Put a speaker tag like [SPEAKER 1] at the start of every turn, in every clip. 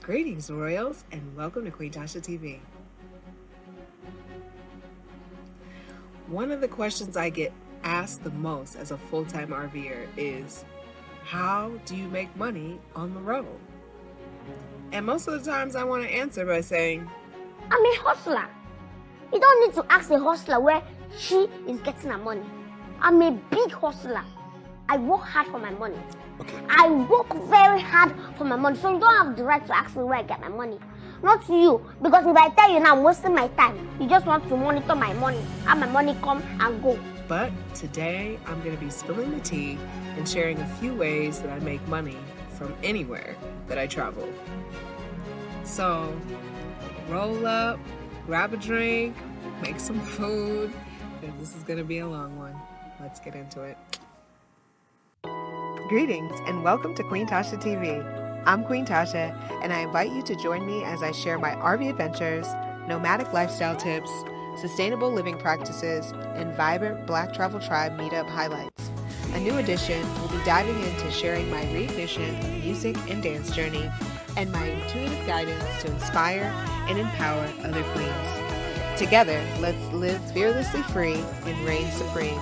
[SPEAKER 1] Greetings, Royals, and welcome to Queen Tasha TV. One of the questions I get asked the most as a full-time RVer is, how do you make money on the road? And most of the times I want to answer by saying,
[SPEAKER 2] I'm a hustler. You don't need to ask a hustler where she is getting her money. I'm a big hustler. I work hard for my money.
[SPEAKER 3] Okay.
[SPEAKER 2] I work very hard for my money. So you don't have the right to ask me where I get my money. Not you. Because if I tell you now I'm wasting my time, you just want to monitor my money. How my money come and go.
[SPEAKER 1] but today I'm going to be spilling the tea and sharing a few ways that I make money from anywhere that I travel. So roll up, grab a drink, make some food, because this is going to be a long one. Let's get into it. Greetings and welcome to Queen Tasha TV. I'm Queen Tasha, and I invite you to join me as I share my RV adventures, nomadic lifestyle tips, sustainable living practices, and vibrant Black Travel Tribe meetup highlights. A new edition will be diving into sharing my reignition of music and dance journey and my intuitive guidance to inspire and empower other queens. Together, let's live fearlessly free and reign supreme.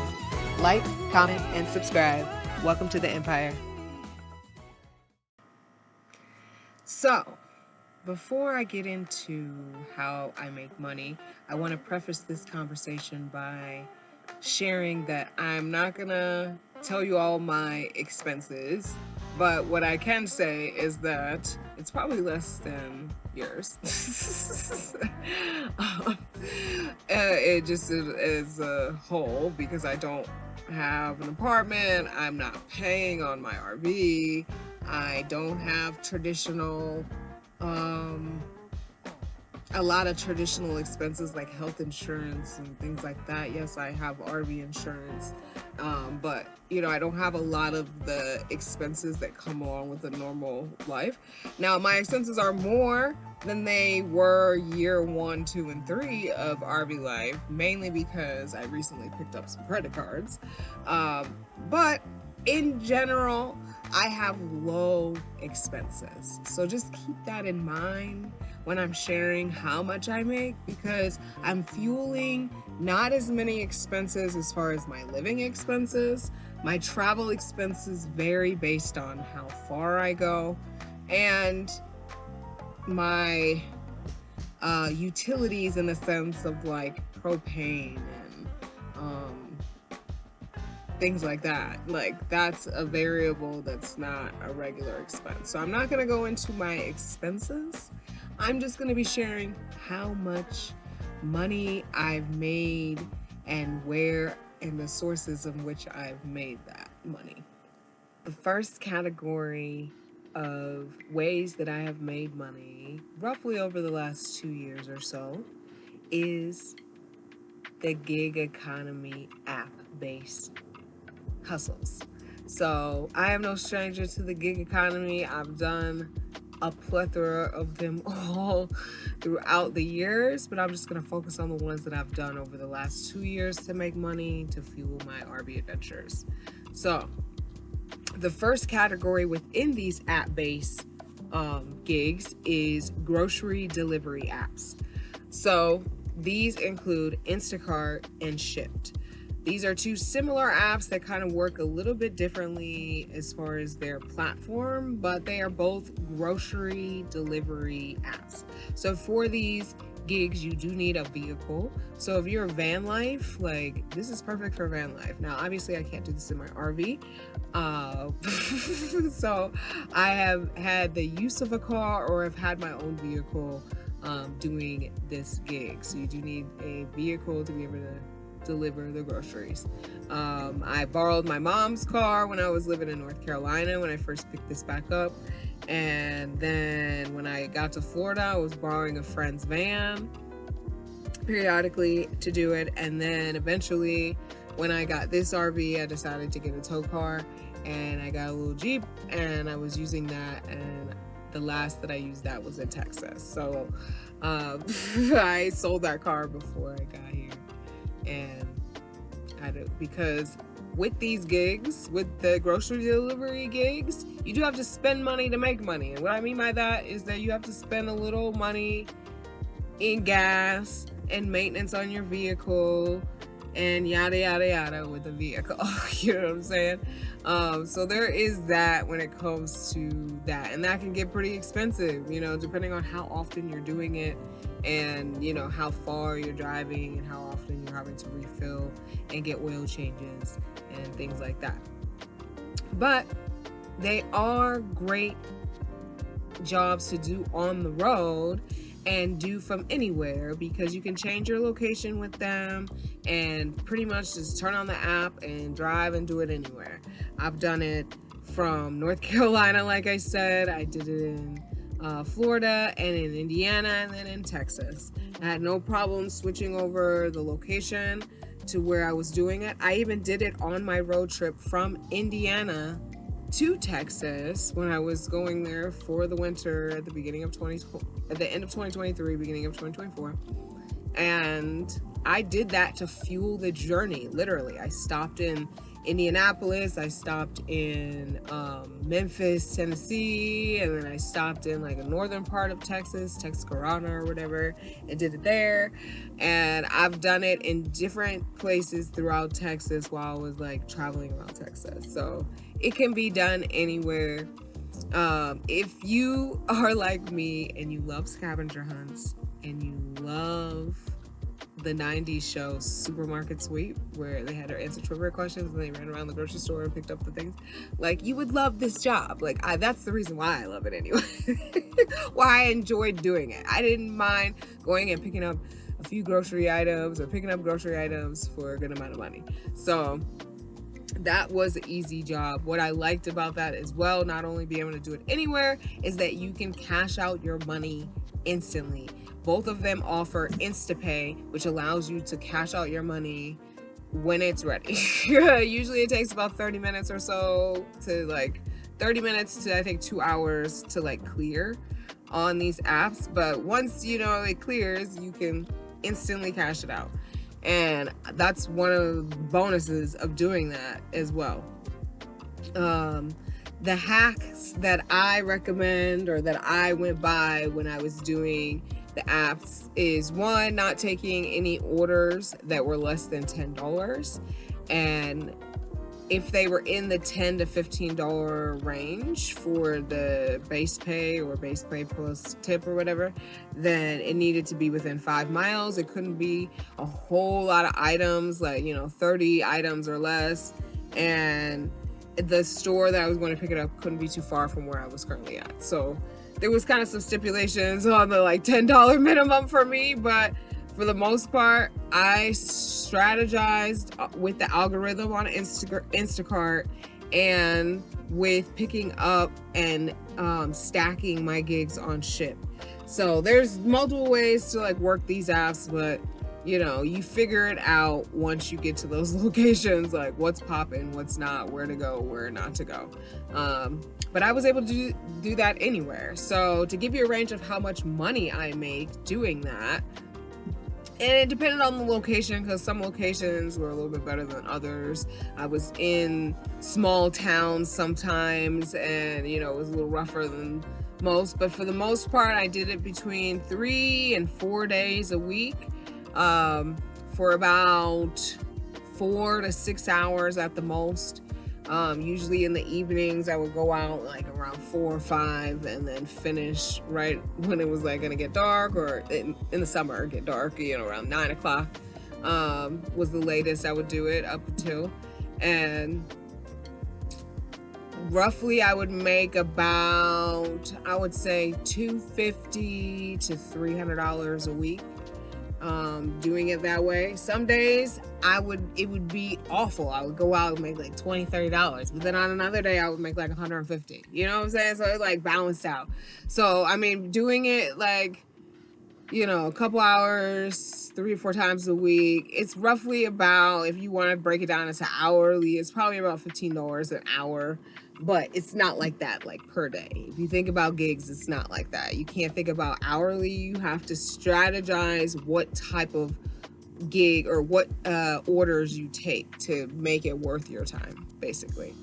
[SPEAKER 1] Like, comment, and subscribe. Welcome to the Empire. So, before I get into how I make money, I want to preface this conversation by sharing that I'm not gonna tell you all my expenses, but what I can say is that it's probably less than yours. It just is a whole, because I don't have an apartment, I'm not paying on my RV, I don't have traditional a lot of traditional expenses like health insurance and things like that. Yes, I have RV insurance, but I don't have a lot of the expenses that come along with a normal life. Now, my expenses are more than they were year 1, 2, and 3 of RV life, mainly because I recently picked up some credit cards. But in general, I have low expenses. So just keep that in mind when I'm sharing how much I make, because I'm fueling not as many expenses as far as my living expenses. My travel expenses vary based on how far I go, and my utilities in the sense of like propane and things like that. Like, that's a variable that's not a regular expense. So I'm not going to go into my expenses. I'm just going to be sharing how much money I've made and where and the sources in which I've made that money. The first category of ways that I have made money, roughly over the last 2 years or so, is the gig economy app-based hustles. So I am no stranger to the gig economy. I've done a plethora of them all throughout the years, but I'm just going to focus on the ones that I've done over the last 2 years to make money to fuel my RV adventures. So the first category within these app-based gigs is grocery delivery apps. So these include Instacart and Shipt. These are two similar apps that kind of work a little bit differently as far as their platform, but they are both grocery delivery apps. So for these gigs, you do need a vehicle. So if you're a van life, like, this is perfect for van life. Now, obviously I can't do this in my RV. So I have had the use of a car, or I've had my own vehicle doing this gig. So you do need a vehicle to be able to deliver the groceries. I borrowed my mom's car when I was living in North Carolina when I first picked this back up, and then when I got to Florida, I was borrowing a friend's van periodically to do it, and then eventually when I got this RV, I decided to get a tow car, and I got a little Jeep, and I was using that, and the last that I used that was in Texas. So I sold that car before I got here, and because with these gigs, with the grocery delivery gigs, you do have to spend money to make money. And what I mean by that is that you have to spend a little money in gas and maintenance on your vehicle and yada yada yada with the vehicle. You know what I'm saying? So there is that when it comes to that, and that can get pretty expensive, you know, depending on how often you're doing it, and you know how far you're driving and how often you're having to refill and get oil changes and things like that. But they are great jobs to do on the road and do from anywhere, because you can change your location with them and pretty much just turn on the app and drive and do it anywhere. I've done it from North Carolina, like I said. I did it in Florida and in Indiana and then in Texas. I had no problem switching over the location to where I was doing it. I even did it on my road trip from Indiana to Texas when I was going there for the winter at the end of 2023, beginning of 2024. And I did that to fuel the journey, literally. I stopped in Indianapolis, I stopped in Memphis, Tennessee, and then I stopped in like a northern part of Texas, Texarkana or whatever, and did it there. And I've done it in different places throughout Texas while I was like traveling around Texas. So it can be done anywhere. If you are like me and you love scavenger hunts and you love the 90s show Supermarket Sweep, where they had to answer trivia questions and they ran around the grocery store and picked up the things, like, you would love this job. Like, that's the reason why I love it anyway. Why I enjoyed doing it. I didn't mind going and picking up a few grocery items or picking up grocery items for a good amount of money. So that was an easy job. What I liked about that as well, not only being able to do it anywhere, is that you can cash out your money instantly. Both of them offer InstaPay, which allows you to cash out your money when it's ready. Usually it takes about 30 minutes or so to like 30 minutes to I think 2 hours to like clear on these apps. But once you know it clears, you can instantly cash it out. And that's one of the bonuses of doing that as well. The hacks that I recommend or that I went by when I was doing the apps is, one, not taking any orders that were less than $10. And if they were in the $10 to $15 range for the base pay or base pay plus tip or whatever, then it needed to be within 5 miles. It couldn't be a whole lot of items, like, 30 items or less. And the store that I was going to pick it up couldn't be too far from where I was currently at. So there was kind of some stipulations on the like $10 minimum for me, but for the most part, I strategized with the algorithm on Instacart and with picking up and stacking my gigs on Ship. So there's multiple ways to like work these apps, but you figure it out once you get to those locations, like what's popping, what's not, where to go, where not to go. But I was able to do that anywhere. So to give you a range of how much money I make doing that, and it depended on the location, because some locations were a little bit better than others. I was in small towns sometimes, and it was a little rougher than most. But for the most part, I did it between 3 and 4 days a week, for about 4 to 6 hours at the most. Usually in the evenings, I would go out like around 4 or 5 and then finish right when it was like gonna get dark, or in the summer get dark, around 9 o'clock was the latest I would do it up until. And roughly I would make about, I would say $250 to $300 a week. Doing it that way. Some days it would be awful. I would go out and make like $20, $30, but then on another day I would make like $150. You know what I'm saying? So it like balanced out. So I mean, doing it like, a couple hours, 3 or 4 times a week, it's roughly about, if you want to break it down into hourly, it's probably about $15 an hour. But it's not like that, like per day. If you think about gigs, it's not like that. You can't think about hourly. You have to strategize what type of gig or what orders you take to make it worth your time, basically.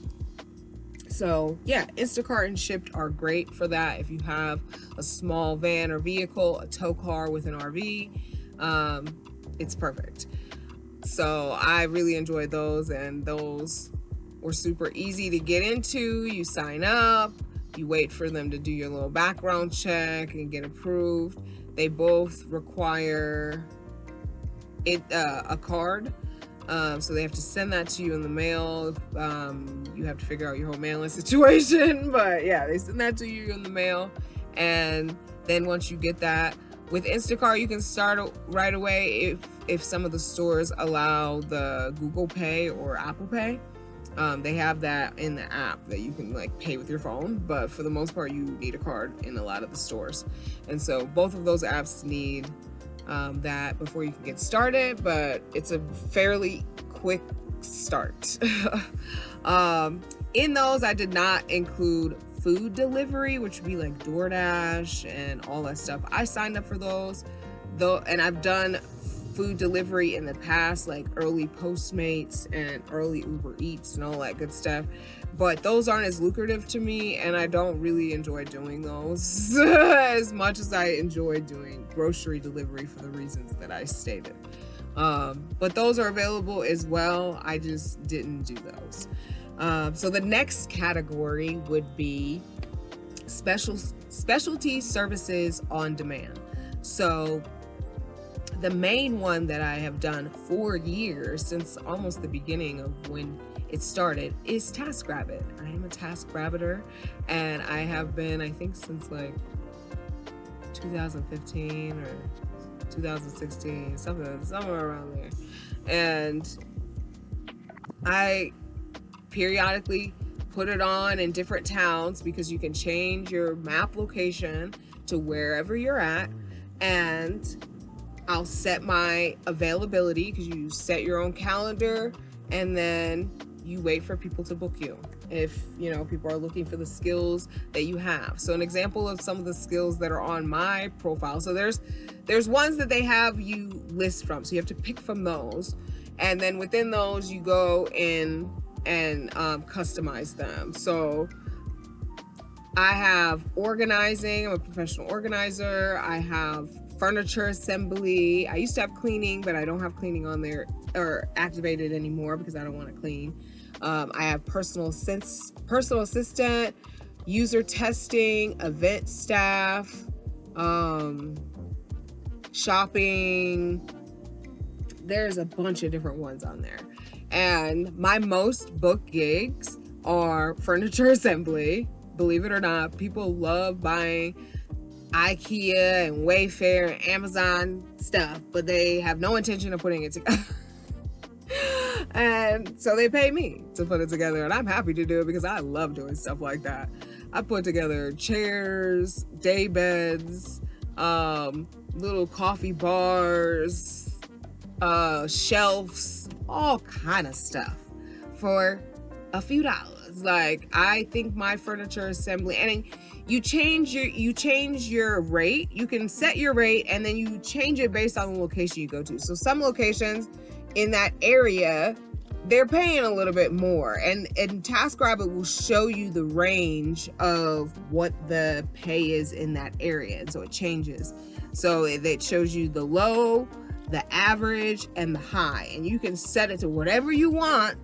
[SPEAKER 1] So yeah, Instacart and Shipt are great for that. If you have a small van or vehicle, a tow car with an RV, it's perfect. So I really enjoyed those, and those were super easy to get into. You sign up, you wait for them to do your little background check and get approved. They both require a card. So they have to send that to you in the mail. You have to figure out your whole mailing situation, but yeah, they send that to you in the mail. And then once you get that, with Instacart, you can start right away if some of the stores allow the Google Pay or Apple Pay. They have that in the app that you can like pay with your phone, but for the most part, you need a card in a lot of the stores. And so both of those apps need that before you can get started, but it's a fairly quick start. In those, I did not include food delivery, which would be like DoorDash and all that stuff. I signed up for those though, and I've done food delivery in the past, like early Postmates and early Uber Eats and all that good stuff, but those aren't as lucrative to me, and I don't really enjoy doing those as much as I enjoy doing grocery delivery for the reasons that I stated. But those are available as well. I just didn't do those. So the next category would be specialty services on demand. So the main one that I have done for years, since almost the beginning of when it started, is TaskRabbit. I am a TaskRabbiter, and I have been, I think, since like 2015 or 2016, somewhere around there. And I periodically put it on in different towns because you can change your map location to wherever you're at, and I'll set my availability because you set your own calendar, and then you wait for people to book you if people are looking for the skills that you have. So an example of some of the skills that are on my profile, so there's ones that they have you list from, so you have to pick from those, and then within those you go in and customize them. So I have organizing. I'm a professional organizer. I have furniture assembly. I used to have cleaning, but I don't have cleaning on there or activated anymore because I don't want to clean. I have personal assistant, user testing, event staff, shopping. There's a bunch of different ones on there. And my most booked gigs are furniture assembly. Believe it or not, people love buying IKEA and Wayfair and Amazon stuff, but they have no intention of putting it together. And so they pay me to put it together, and I'm happy to do it because I love doing stuff like that. I put together chairs, day beds, little coffee bars, shelves, all kind of stuff for a few dollars. Like, I think my furniture assembly, and you change your rate. You can set your rate and then you change it based on the location you go to. So some locations in that area, they're paying a little bit more, and TaskRabbit will show you the range of what the pay is in that area, and so it changes. So it shows you the low, the average, and the high, and you can set it to whatever you want,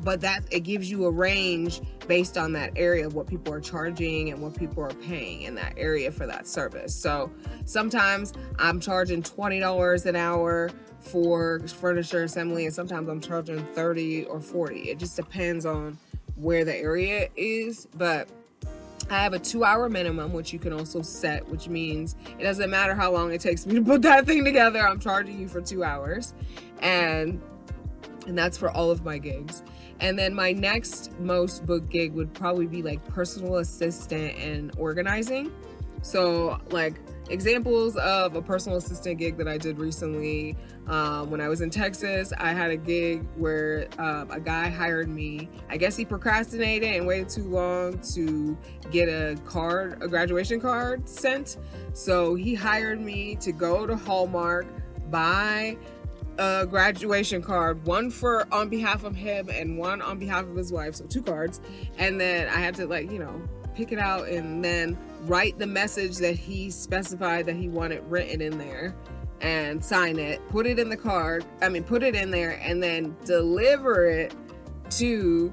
[SPEAKER 1] but that it gives you a range based on that area of what people are charging and what people are paying in that area for that service. So sometimes I'm charging $20 an hour for furniture assembly, and sometimes I'm charging $30 or $40. It just depends on where the area is, but I have a 2-hour minimum, which you can also set, which means it doesn't matter how long it takes me to put that thing together. I'm charging you for 2 hours, and that's for all of my gigs. And then my next most booked gig would probably be like personal assistant and organizing. So like examples of a personal assistant gig that I did recently, when I was in Texas, I had a gig where a guy hired me. I guess he procrastinated and waited too long to get a graduation card sent. So he hired me to go to Hallmark, buy a graduation card, one for on behalf of him and one on behalf of his wife, so 2 cards. And then I had to, like, you know, pick it out and then write the message that he specified that he wanted written in there and sign it, put it in the card, put it in there, and then deliver it to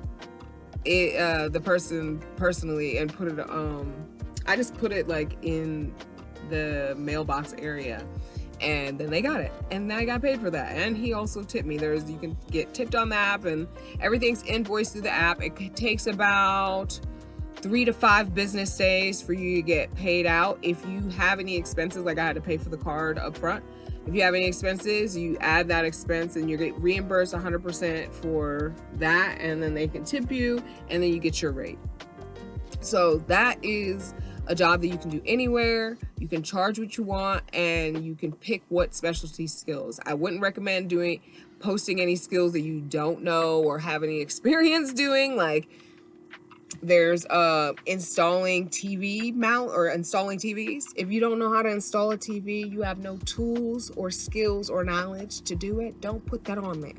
[SPEAKER 1] the person personally, and put it I just put it like in the mailbox area, and then they got it, and I got paid for that. And he also tipped me. You can get tipped on the app, and everything's invoiced through the app. It takes about 3 to 5 business days for you to get paid out. If you have any expenses, like I had to pay for the card up front, if you have any expenses, you add that expense and you get reimbursed 100% for that, and then they can tip you, and then you get your rate. So that is a job that you can do anywhere. You can charge what you want, and you can pick what specialty skills. I wouldn't recommend posting any skills that you don't know or have any experience doing. Like, there's installing TV mount or installing TVs. If you don't know how to install a TV, you have no tools or skills or knowledge to do it, don't put that on there.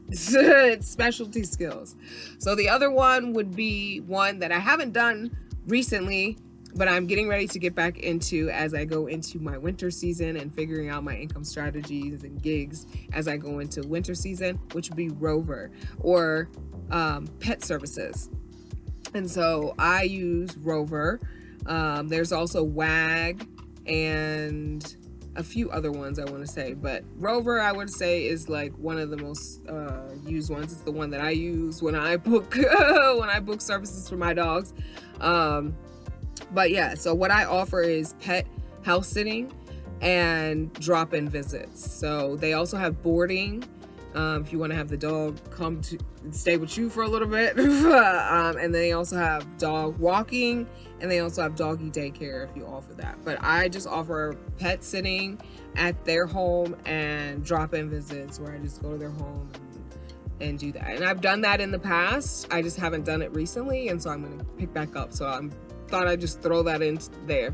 [SPEAKER 1] It's specialty skills. So the other one would be one that I haven't done recently, but I'm getting ready to get back into as I go into my winter season and figuring out my income strategies and gigs as I go into winter season, which would be Rover or pet services. And so I use Rover. There's also WAG and a few other ones I want to say, but Rover I would say is like one of the most used ones. It's the one that I use when I book services for my dogs. But yeah, so what I offer is pet house sitting and drop-in visits. So they also have boarding. If you want to have the dog come to stay with you for a little bit. And they also have dog walking, and they also have doggy daycare if you offer that. But I just offer pet sitting at their home and drop-in visits where I just go to their home and do that. And I've done that in the past. I just haven't done it recently, and so I'm going to pick back up. So I thought I'd just throw that in there.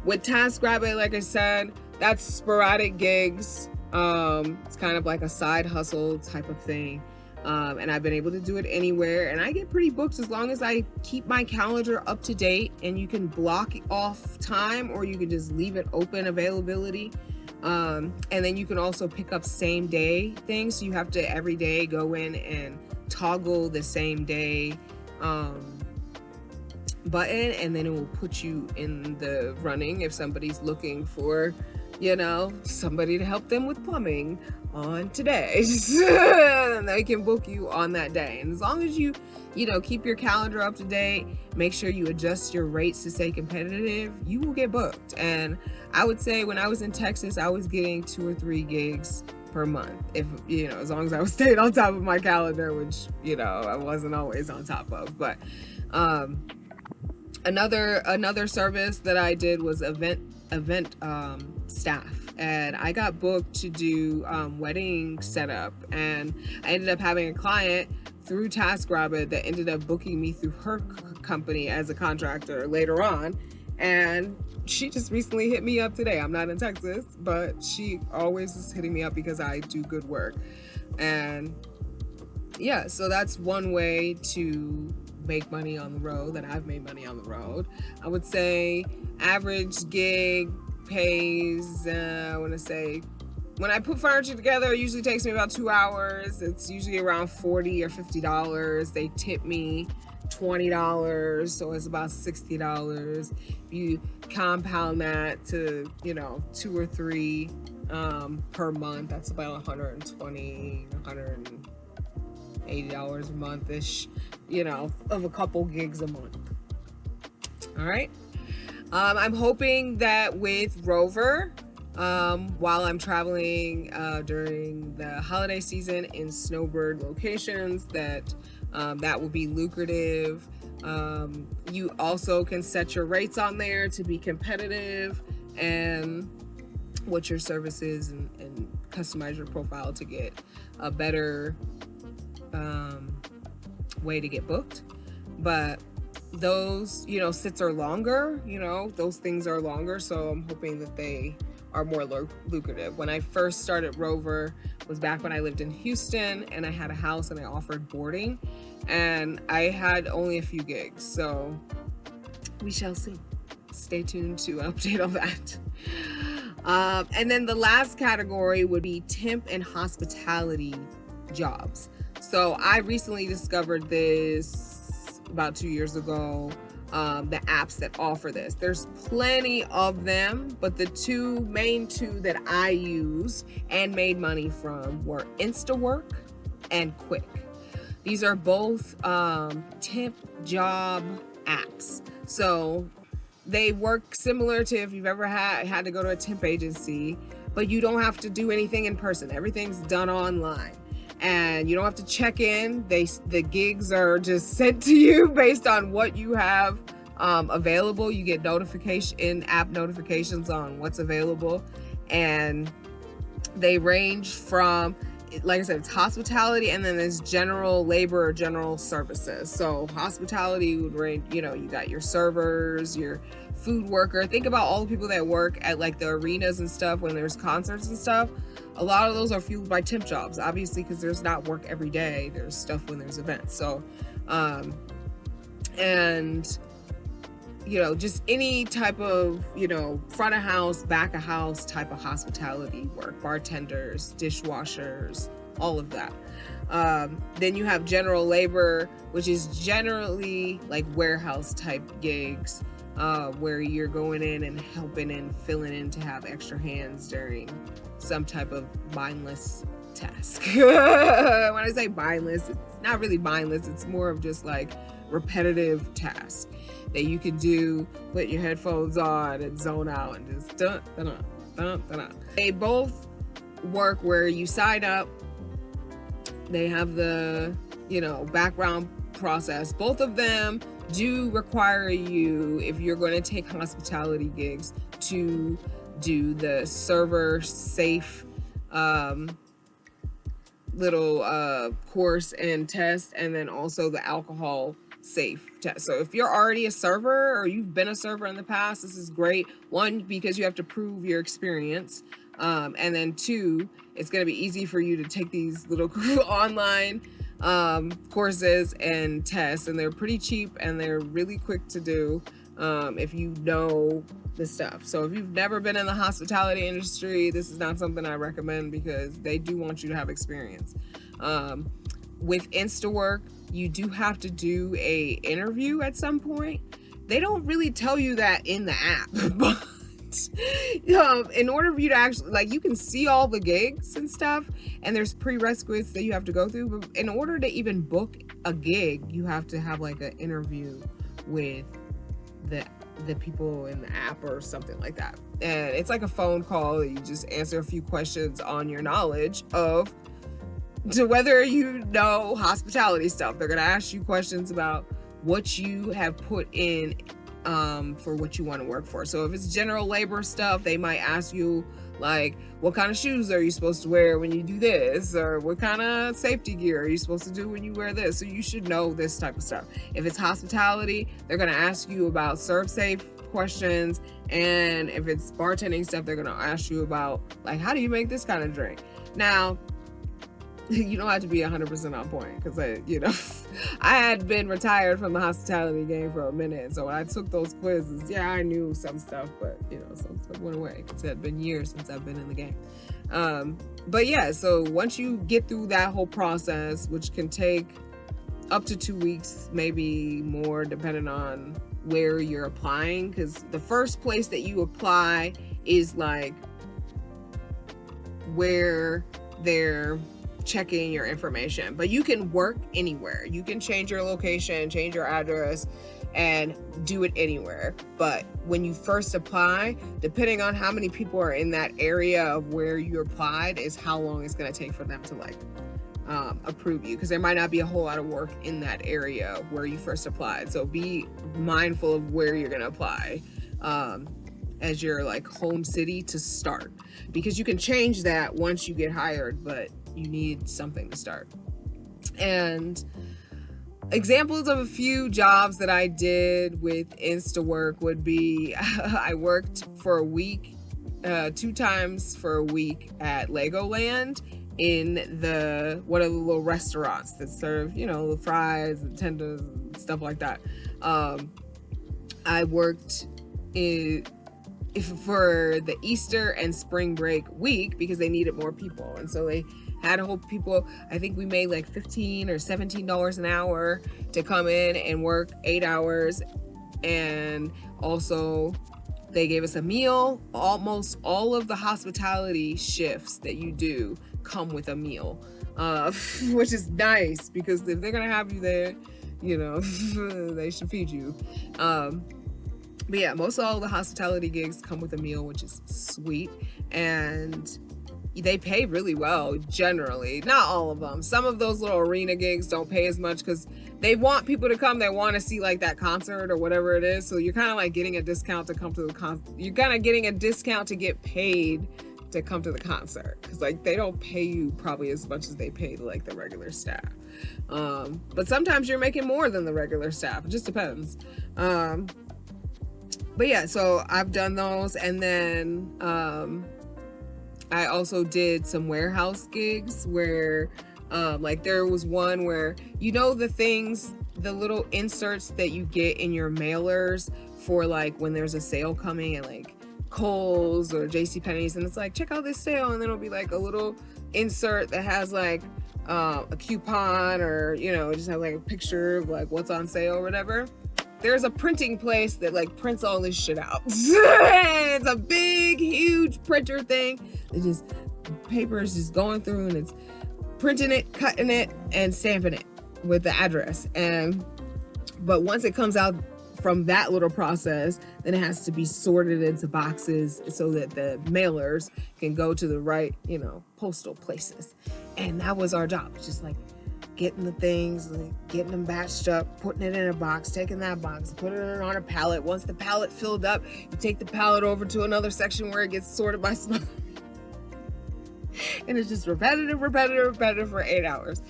[SPEAKER 1] With TaskRabbit, like I said, that's sporadic gigs. It's kind of like a side hustle type of thing. And I've been able to do it anywhere, and I get pretty booked as long as I keep my calendar up to date, and you can block off time or you can just leave it open availability. And then you can also pick up same day things. So you have to every day go in and toggle the same day, button, and then it will put you in the running if somebody's looking for, somebody to help them with plumbing on today. And they can book you on that day. And as long as you keep your calendar up to date, make sure you adjust your rates to stay competitive, you will get booked. And I would say when I was in Texas, I was getting 2 or 3 gigs per month, if as long as I was staying on top of my calendar, which I wasn't always on top of. But another service that I did was event staff, and I got booked to do wedding setup, and I ended up having a client through TaskRabbit that ended up booking me through her company as a contractor later on. And she just recently hit me up today. I'm not in Texas, but she always is hitting me up because I do good work. And yeah, so that's one way to make money on the road, that I've made money on the road. I would say average gig pays, I want to say, when I put furniture together, it usually takes me about 2 hours. It's usually around $40 or $50. They tip me $20, so it's about $60. If you compound that to, 2 or 3 per month, that's about $120, $180 a month-ish, of a couple gigs a month. All right. I'm hoping that with Rover, while I'm traveling during the holiday season in snowbird locations, that will be lucrative. You also can set your rates on there to be competitive, and what your service is, and customize your profile to get a better way to get booked. But those, you know, sits are longer, you know, those things are longer. So I'm hoping that they are more lucrative. When I first started Rover was back when I lived in Houston and I had a house and I offered boarding, and I had only a few gigs. So we shall see. Stay tuned to update on that. And then the last category would be temp and hospitality jobs. So I recently discovered this about 2 years ago, the apps that offer this. There's plenty of them, but the main two that I use and made money from were Instawork and Quick. These are both temp job apps. So they work similar to if you've ever had to go to a temp agency, but you don't have to do anything in person. Everything's done online. And you don't have to check in. The gigs are just sent to you based on what you have available. You get in-app notifications on what's available. And they range from, like I said, it's hospitality, and then there's general labor or general services. So hospitality would range, you know, you got your servers, your food worker. Think about all the people that work at like the arenas and stuff when there's concerts and stuff. A lot of those are fueled by temp jobs, obviously, because there's not work every day. There's stuff when there's events. So, and, you know, just any type of, you know, front of house, back of house type of hospitality work, bartenders, dishwashers, all of that. Then you have general labor, which is generally like warehouse type gigs, where you're going in and helping and filling in to have extra hands during some type of mindless task. When I say mindless, it's not really mindless. It's more of just like repetitive tasks that you can do, put your headphones on and zone out and just dun, dun, dun, dun, dun, dun. They both work where you sign up. They have the, you know, background process. Both of them do require you, if you're going to take hospitality gigs, to do the server safe little course and test, and then also the alcohol safe test. So if you're already a server or you've been a server in the past, this is great. One, because you have to prove your experience, and then two, it's going to be easy for you to take these little online courses and tests, and they're pretty cheap and they're really quick to do if you know the stuff. So if you've never been in the hospitality industry, this is not something I recommend because they do want you to have experience. With Instawork, you do have to do a interview at some point. They don't really tell you that in the app, but in order for you to actually, like, you can see all the gigs and stuff, and there's prerequisites that you have to go through, but in order to even book a gig, you have to have like an interview with the people in the app or something like that. And it's like a phone call. You just answer a few questions on your knowledge of to whether you know hospitality stuff. They're going to ask you questions about what you have put in for what you want to work for. So if it's general labor stuff, they might ask you like, what kind of shoes are you supposed to wear when you do this? Or what kind of safety gear are you supposed to do when you wear this? So you should know this type of stuff. If it's hospitality, they're going to ask you about serve safe questions. And if it's bartending stuff, they're going to ask you about like, how do you make this kind of drink? Now, you don't have to be 100% on point because I had been retired from the hospitality game for a minute. So when I took those quizzes, yeah, I knew some stuff, but some stuff went away because it had been years since I've been in the game. But yeah, so once you get through that whole process, which can take up to 2 weeks, maybe more, depending on where you're applying, because the first place that you apply is like where they're checking your information, but you can work anywhere. You can change your location, change your address, and do it anywhere. But when you first apply, depending on how many people are in that area of where you applied is how long it's going to take for them to approve you, because there might not be a whole lot of work in that area where you first applied. So be mindful of where you're going to apply as your home city to start, because you can change that once you get hired, but you need something to start. And examples of a few jobs that I did with InstaWork would be I worked for a week, 2 times for a week at Legoland in one of the little restaurants that serve, the fries and tenders and stuff like that. I worked for the Easter and spring break week because they needed more people, and so they had a whole people. I think we made like $15 or $17 an hour to come in and work 8 hours, and also they gave us a meal. Almost all of the hospitality shifts that you do come with a meal, which is nice because if they're gonna have you there, they should feed you. But yeah, most of all the hospitality gigs come with a meal, which is sweet, and they pay really well generally. Not all of them. Some of those little arena gigs don't pay as much because they want people to come. They want to see like that concert or whatever it is. So you're kind of like getting a discount to come to the concert. You're kind of getting a discount to get paid to come to the concert, because like they don't pay you probably as much as they pay like the regular staff. But sometimes you're making more than the regular staff. It just depends. But yeah, so I've done those, and then I also did some warehouse gigs where like there was one where the little inserts that you get in your mailers for like when there's a sale coming at like Kohl's or JCPenney's, and it's like, check out this sale, and then it'll be like a little insert that has like a coupon, or just have like a picture of like what's on sale or whatever. There's a printing place that like prints all this shit out. It's a big, huge printer thing. Paper is just going through and it's printing it, cutting it, and stamping it with the address. But once it comes out from that little process, then it has to be sorted into boxes so that the mailers can go to the right, postal places. And that was our job. It's just like getting the things, like getting them batched up, putting it in a box, taking that box, putting it on a pallet. Once the pallet filled up, you take the pallet over to another section where it gets sorted by smell. And it's just repetitive for 8 hours.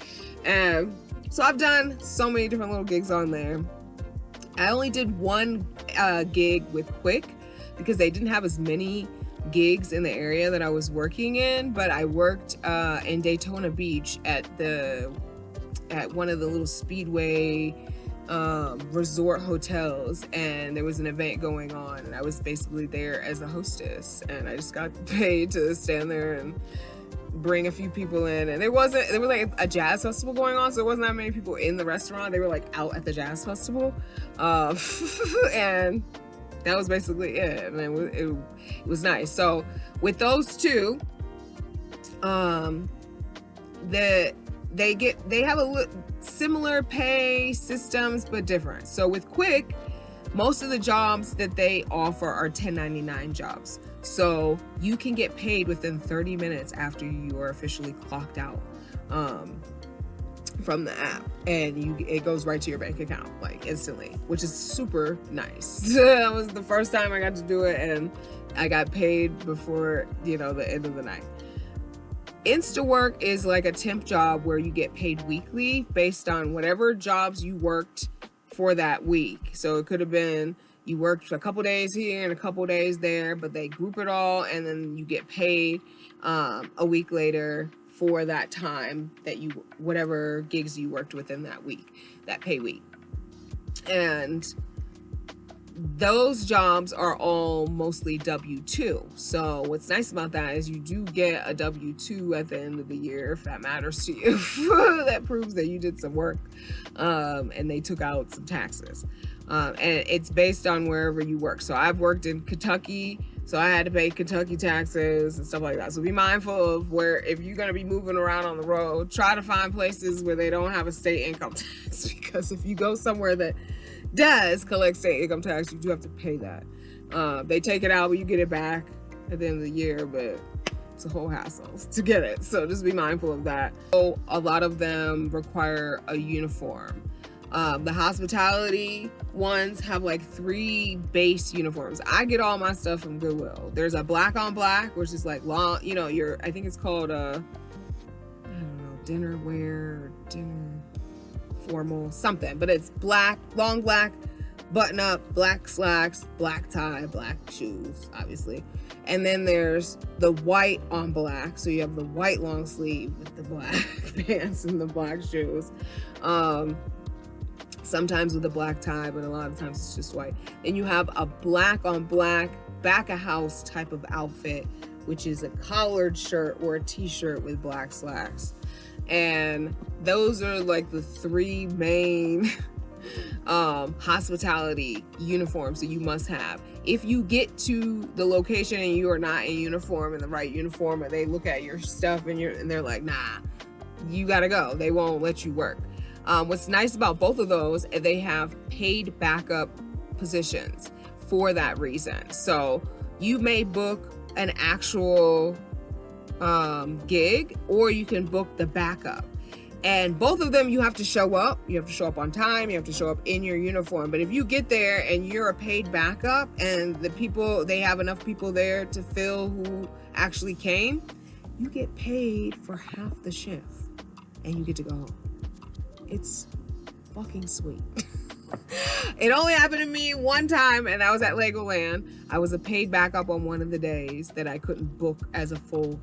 [SPEAKER 1] So I've done so many different little gigs on there. I only did one gig with Quick because they didn't have as many gigs in the area that I was working in, but I worked in Daytona Beach at one of the little Speedway resort hotels, and there was an event going on, and I was basically there as a hostess, and I just got paid to stand there and bring a few people in. And there was like a jazz festival going on, so there wasn't that many people in the restaurant. They were like out at the jazz festival, and that was basically it. And it was nice. So with those two, they have similar pay systems but different. So with Quick, most of the jobs that they offer are 1099 jobs. So you can get paid within 30 minutes after you are officially clocked out from the app, and it goes right to your bank account like instantly, which is super nice. That was the first time I got to do it, and I got paid before the end of the night. InstaWork is like a temp job where you get paid weekly based on whatever jobs you worked for that week. So it could have been you worked a couple days here and a couple days there, but they group it all, and then you get paid a week later for that time that whatever gigs you worked within that week, that pay week. And those jobs are all mostly W-2. So what's nice about that is you do get a W-2 at the end of the year, if that matters to you. That proves that you did some work, and they took out some taxes. And it's based on wherever you work. So I've worked in Kentucky, so I had to pay Kentucky taxes and stuff like that. So be mindful of if you're going to be moving around on the road, try to find places where they don't have a state income tax, because if you go somewhere that does collect state income tax, you do have to pay that. They take it out, but you get it back at the end of the year, but it's a whole hassle to get it. So just be mindful of that. So a lot of them require a uniform. The hospitality ones have like 3 base uniforms. I get all my stuff from Goodwill. There's a black on black, which is like long, I think it's called dinner wear, formal something, but it's black, long black button up, black slacks, black tie, black shoes, obviously. And then there's the white on black. So you have the white long sleeve with the black pants and the black shoes. Sometimes with a black tie, but a lot of times it's just white. Then you have a black on black back of house type of outfit, which is a collared shirt or a t-shirt with black slacks. And those are like the three main hospitality uniforms that you must have. If you get to the location and you are not in uniform, in the right uniform, and they look at your stuff and they're like, nah, you gotta go. They won't let you work. What's nice about both of those, they have paid backup positions for that reason. So you may book an actual gig, or you can book the backup. And both of them, you have to show up. You have to show up on time. You have to show up in your uniform. But if you get there and you're a paid backup and they have enough people there to fill who actually came, you get paid for half the shift and you get to go home. It's fucking sweet. It only happened to me one time, and that was at Legoland. I was a paid backup on one of the days that I couldn't book as a full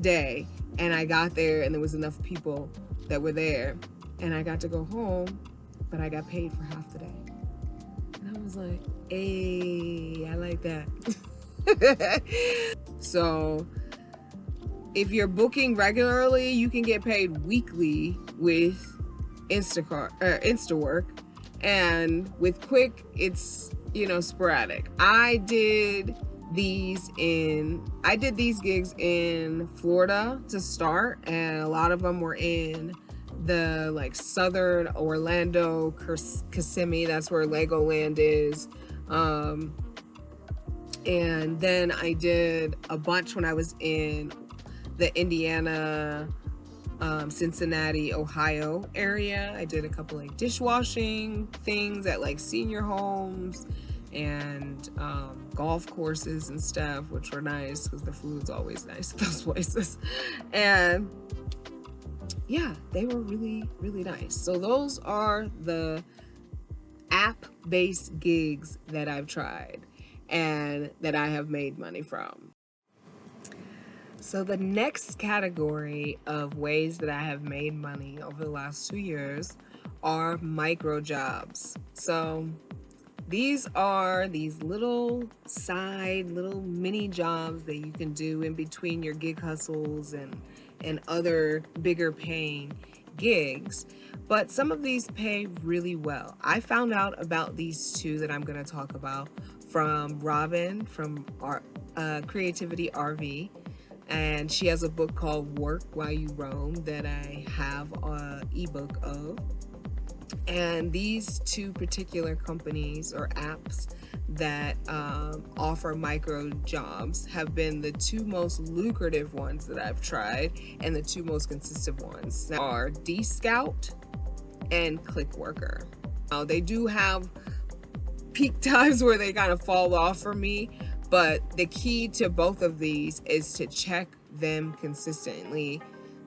[SPEAKER 1] day. And I got there and there was enough people that were there and I got to go home, but I got paid for half the day. And I was like, hey, I like that. So if you're booking regularly, you can get paid weekly with Instawork, and with Quick, it's, sporadic. I did these gigs in Florida to start, and a lot of them were in the southern Orlando, Kissimmee. That's where Legoland is. And then I did a bunch when I was in the Indiana, Cincinnati, Ohio area. I did a couple dishwashing things at senior homes and golf courses and stuff, which were nice because the food's always nice at those places. And yeah, they were really, really nice. So those are the app-based gigs that I've tried and that I have made money from. So the next category of ways that I have made money over the last 2 years are micro jobs. So these are these little mini jobs that you can do in between your gig hustles and other bigger paying gigs. But some of these pay really well. I found out about these two that I'm going to talk about from Robin from Creativity RV. And she has a book called Work While You Roam that I have an ebook of. And these two particular companies or apps that offer micro jobs have been the two most lucrative ones that I've tried, and the two most consistent ones are DScout and Clickworker. Now, they do have peak times where they kind of fall off for me, but the key to both of these is to check them consistently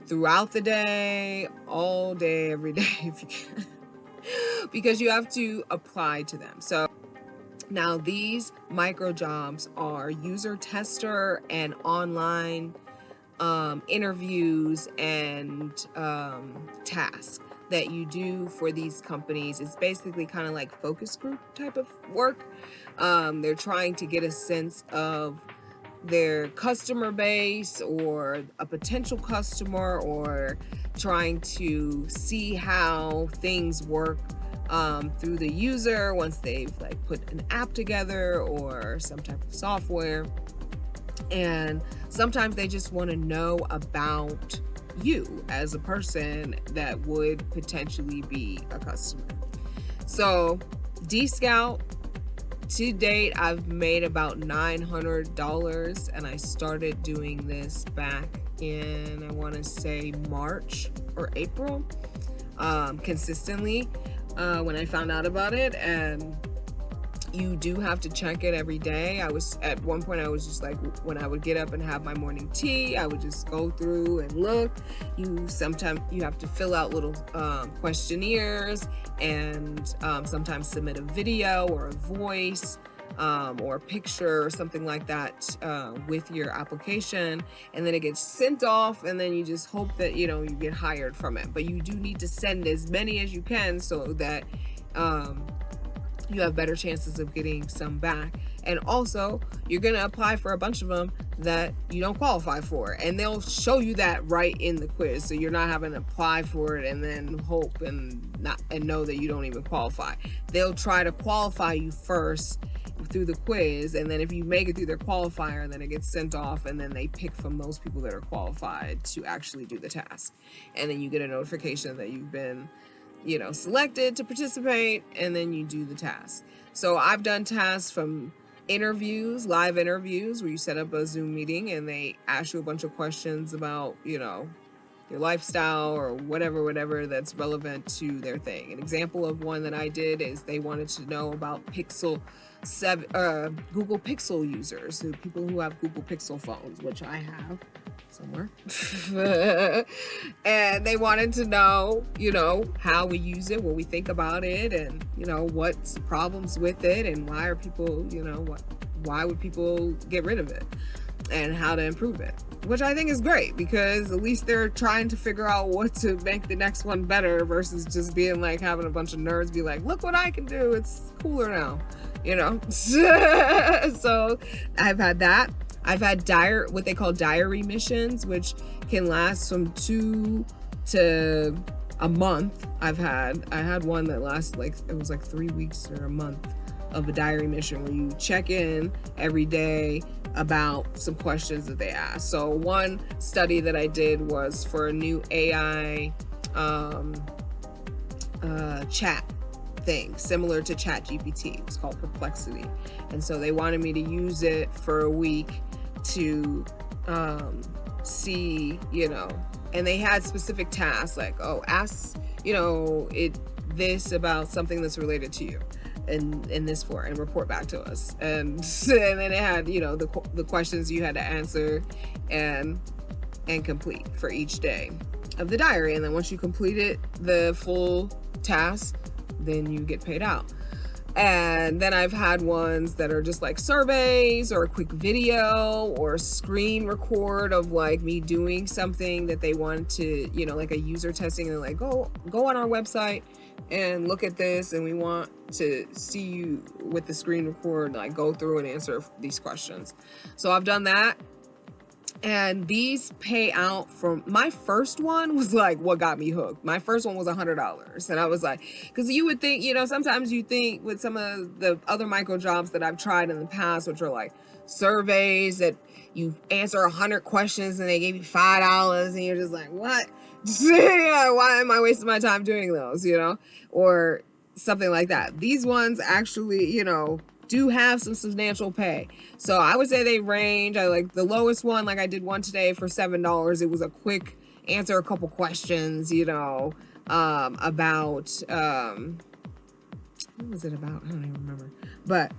[SPEAKER 1] throughout the day, all day, every day if you can. Because you have to apply to them. So now these micro jobs are user tester and online interviews and tasks that you do for these companies. It's basically kind of like focus group type of work. They're trying to get a sense of their customer base or a potential customer, or trying to see how things work through the user once they've put an app together or some type of software. And sometimes they just want to know about you as a person that would potentially be a customer. So DScout, to date, I've made about $900, and I started doing this back in, I want to say March or April, consistently when I found out about it. And You do have to check it every day. At one point I was just like, when I would get up and have my morning tea, I would just go through and look. Sometimes you have to fill out little questionnaires, and sometimes submit a video or a voice or a picture or something like that with your application, and then it gets sent off, and then you just hope that you get hired from it. But you do need to send as many as you can so that you have better chances of getting some back. And also, you're gonna apply for a bunch of them that you don't qualify for, and they'll show you that right in the quiz, so you're not having to apply for it and then hope and know that you don't even qualify. They'll try to qualify you first through the quiz, and then if you make it through their qualifier, then it gets sent off, and then they pick from those people that are qualified to actually do the task, and then you get a notification that you've been selected to participate, and then you do the task. So I've done tasks from interviews, live interviews, where you set up a Zoom meeting and they ask you a bunch of questions about, your lifestyle or whatever that's relevant to their thing. An example of one that I did is they wanted to know about Google Pixel users, so people who have Google Pixel phones, which I have somewhere. And they wanted to know, how we use it, what we think about it, and, what's problems with it, and why are people, why would people get rid of it, and how to improve it, which I think is great, because at least they're trying to figure out what to make the next one better versus just being like having a bunch of nerds be like, look what I can do, it's cooler now, So I've had that. I've had what they call diary missions, which can last from 2 to a month. I had one that lasted it was 3 weeks or a month of a diary mission, where you check in every day about some questions that they ask. So one study that I did was for a new AI chat thing, similar to ChatGPT. It's called Perplexity. And so they wanted me to use it for a week to see, and they had specific tasks like, ask, this about something that's related to you in this form, and report back to us. And then it had, the questions you had to answer and complete for each day of the diary. And then once you completed the full task, then you get paid out. And then I've had ones that are just like surveys or a quick video or a screen record of me doing something that they want to, like a user testing, and they're like, go on our website and look at this, and we want to see you with the screen record, go through and answer these questions. So I've done that. And these pay out from, my first one was what got me hooked. My first one was $100. And I was like, because you would think, sometimes you think with some of the other micro jobs that I've tried in the past, which are surveys that you answer 100 questions and they gave you $5, and you're just like, what? Why am I wasting my time doing those, or something like that. These ones actually, do have some substantial pay. So I would say they range. I the lowest one, I did one today for $7. It was a quick answer a couple questions, about what was it about? I don't even remember. But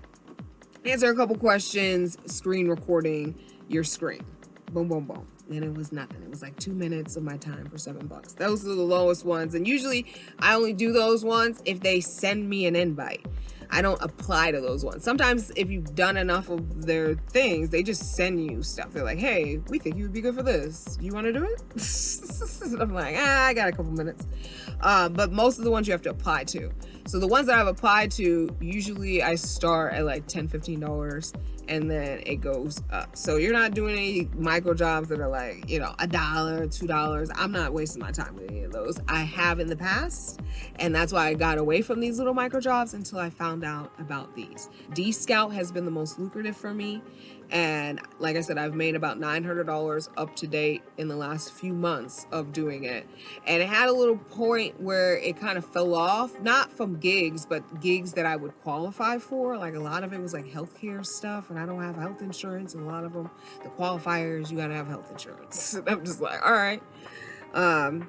[SPEAKER 1] answer a couple questions, screen recording your screen. Boom, boom, boom. And it was nothing. It was 2 minutes of my time for $7. Those are the lowest ones. And usually I only do those ones if they send me an invite. I don't apply to those ones. Sometimes if you've done enough of their things, they just send you stuff. They're like, hey, we think you would be good for this. Do you want to do it? I'm like, I got a couple minutes. But most of the ones you have to apply to. So the ones that I've applied to, usually I start at $10, $15, and then it goes up. So you're not doing any micro jobs that are $1, $2. I'm not wasting my time with any of those. I have in the past, and that's why I got away from these little micro jobs until I found out about these. D-Scout has been the most lucrative for me. And like I said, I've made about $900 up to date in the last few months of doing it. And it had a little point where it kind of fell off, not from gigs, but gigs that I would qualify for. A lot of it was healthcare stuff, and I don't have health insurance. And a lot of them, the qualifiers, you gotta have health insurance. And I'm just like, all right. And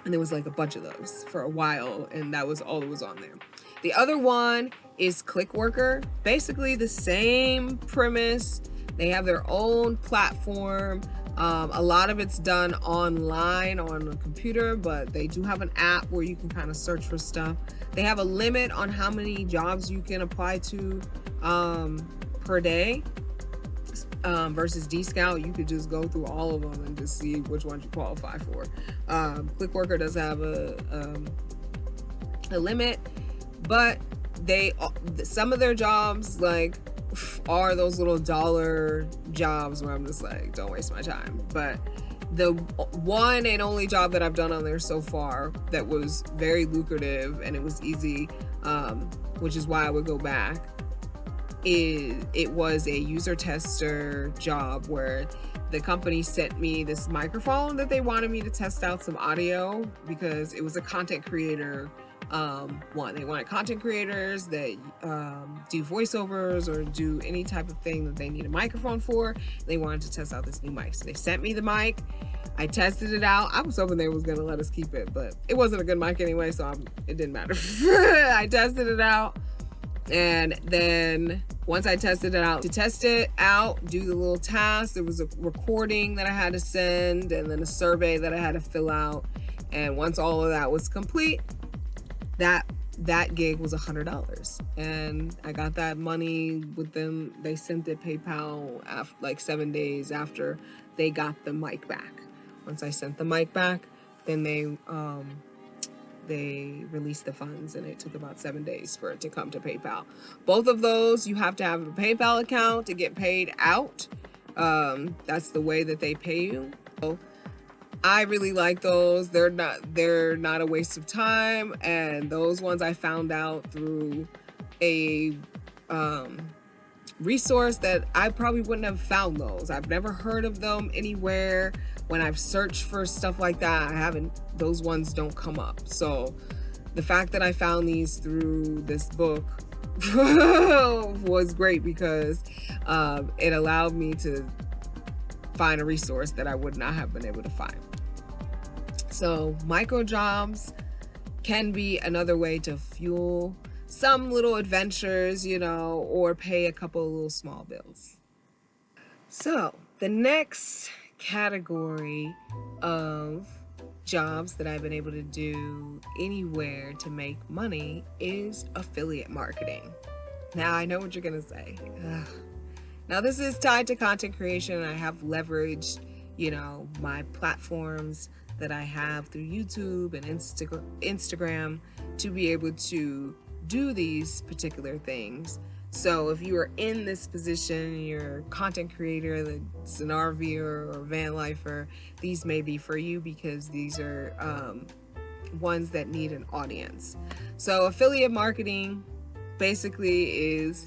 [SPEAKER 1] there was a bunch of those for a while, and that was all that was on there. The other one is Clickworker. Basically the same premise. They have their own platform. A lot of it's done online on a computer, but they do have an app where you can kind of search for stuff. They have a limit on how many jobs you can apply to per day. Versus D-Scout, you could just go through all of them and just see which ones you qualify for. Clickworker does have a limit, but some of their jobs like are those little dollar jobs where I'm just like, don't waste my time. But the one and only job that I've done on there so far that was very lucrative and it was easy, which is why I would go back, it was a user tester job where the company sent me this microphone that they wanted me to test out some audio, because it was a content creator one. They wanted content creators that do voiceovers or do any type of thing that they need a microphone for. They wanted to test out this new mic. So they sent me the mic. I tested it out. I was hoping they was going to let us keep it, but it wasn't a good mic anyway, so it didn't matter. I tested it out. And then once I tested it out, to test it out, do the little task, there was a recording that I had to send and then a survey that I had to fill out. And once all of that was complete, that gig was $100. And I got that money with them. They sent it PayPal after, like 7 days after they got the mic back. Once I sent the mic back, then they released the funds, and it took about 7 days for it to come to PayPal. Both of those, you have to have a PayPal account to get paid out. That's the way that they pay you. So I really like those. They're not a waste of time. And those ones I found out through a resource that I probably wouldn't have found those. I've never heard of them anywhere. When I've searched for stuff like that, those ones don't come up. So the fact that I found these through this book was great, because it allowed me to find a resource that I would not have been able to find. So micro jobs can be another way to fuel some little adventures, or pay a couple of little small bills. So the next category of jobs that I've been able to do anywhere to make money is affiliate marketing. Now I know what you're gonna say. Ugh. Now this is tied to content creation. I have leveraged, my platforms that I have through YouTube and Instagram to be able to do these particular things. So if you are in this position, you're a content creator that's an RVer or van lifer, these may be for you, because these are ones that need an audience. So affiliate marketing basically is,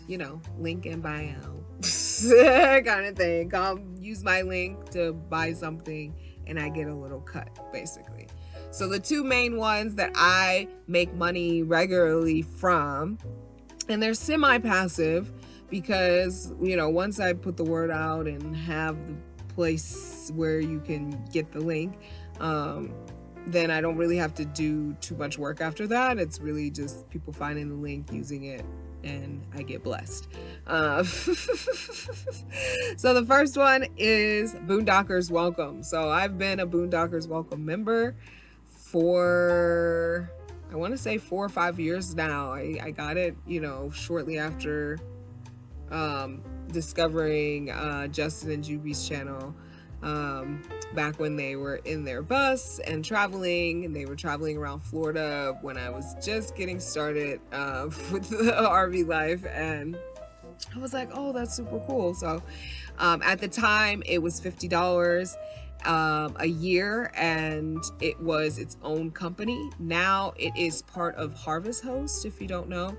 [SPEAKER 1] link in bio kind of thing. Come use my link to buy something and I get a little cut, basically. So the two main ones that I make money regularly from, and they're semi-passive, because, once I put the word out and have the place where you can get the link, then I don't really have to do too much work after that. It's really just people finding the link, using it, and I get blessed. So the first one is Boondockers Welcome. So I've been a Boondockers Welcome member for, I want to say 4 or 5 years now. I got it, shortly after discovering Justin and Juby's channel, back when they were in their bus and traveling, and they were traveling around Florida when I was just getting started with the RV life, and I was like, oh, that's super cool. So at the time it was $50 a year, and it was its own company. Now it is part of Harvest Host, if you don't know,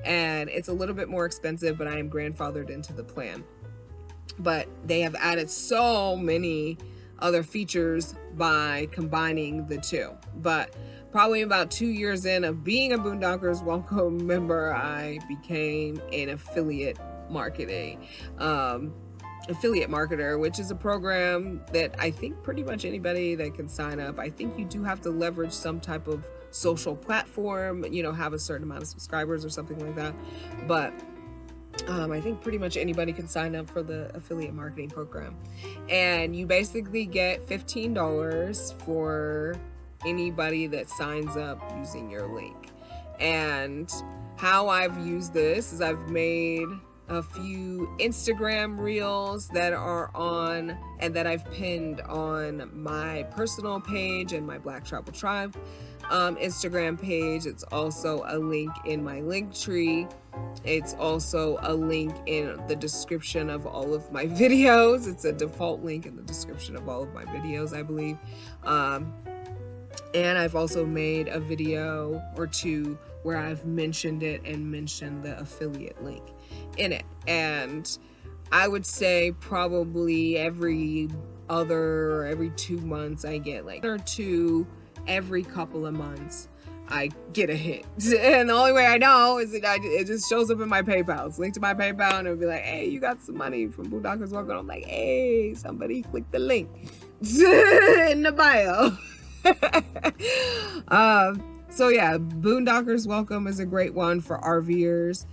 [SPEAKER 1] and it's a little bit more expensive, but I am grandfathered into the plan. But they have added so many other features by combining the two. But probably about 2 years in of being a Boondockers Welcome member, I became an affiliate marketer, which is a program that I think pretty much anybody that can sign up. I think you do have to leverage some type of social platform, you know, have a certain amount of subscribers or something like that. But I think pretty much anybody can sign up for the affiliate marketing program. And you basically get $15 for anybody that signs up using your link. And how I've used this is I've made a few Instagram reels that are on and that I've pinned on my personal page and my Black Travel Tribe Instagram page. It's also a link in my link tree. It's also a link in the description of all of my videos. It's a default link in the description of all of my videos, I believe. And I've also made a video or two where I've mentioned it and mentioned the affiliate link in it. And I would say probably every 2 months I get like 1 or 2 every couple of months I get a hit. And the only way I know is that it just shows up in my PayPal. It's linked to my PayPal and it'll be like, hey, you got some money from Boondockers Welcome. I'm like, hey, somebody click the link in the bio. So yeah, Boondockers Welcome is a great one for RVers.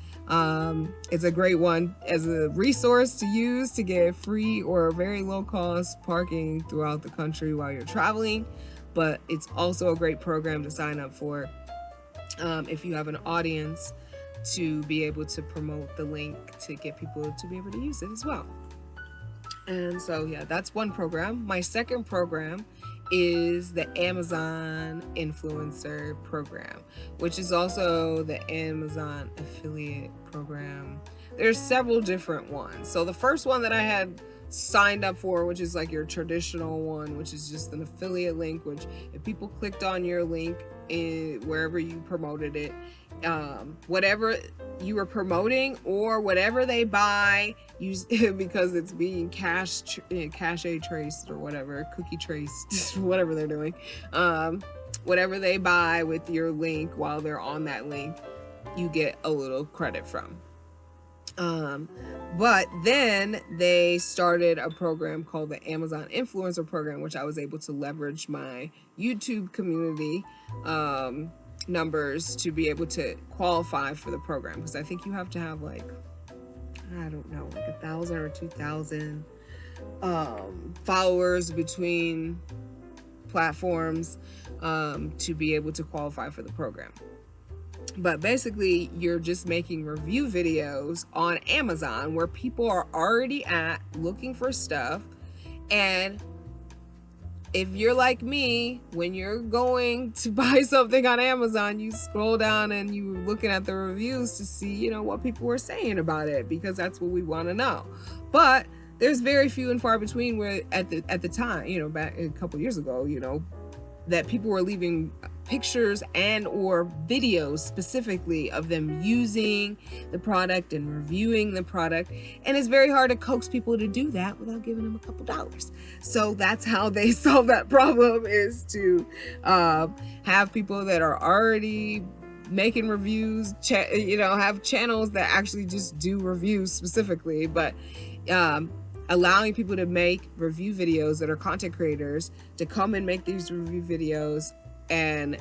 [SPEAKER 1] It's a great one as a resource to use to get free or very low cost parking throughout the country while you're traveling. But it's also a great program to sign up for if you have an audience, to be able to promote the link to get people to be able to use it as well. And so yeah, that's one program. My second program is the Amazon Influencer Program, which is also the Amazon Affiliate Program. There's several different ones. So the first one that I had signed up for, which is like your traditional one, which is just an affiliate link, which if people clicked on your link wherever you promoted it, whatever you were promoting or whatever they buy, because it's being cache traced or whatever, cookie traced, whatever they're doing, whatever they buy with your link while they're on that link, you get a little credit from. But then they started a program called the Amazon Influencer Program, which I was able to leverage my YouTube community numbers to be able to qualify for the program, because I think you have to have like, I don't know, like 1,000 or 2,000 followers between platforms to be able to qualify for the program. But basically, you're just making review videos on Amazon where people are already at looking for stuff. And if you're like me, when you're going to buy something on Amazon, you scroll down and you're looking at the reviews to see, you know, what people were saying about it, because that's what we want to know. But there's very few and far between where at the time, you know, back a couple years ago, you know, that people were leaving pictures and or videos specifically of them using the product and reviewing the product. And it's very hard to coax people to do that without giving them a couple dollars. So that's how they solve that problem, is to have people that are already making reviews, have channels that actually just do reviews specifically, but allowing people to make review videos that are content creators to come and make these review videos. And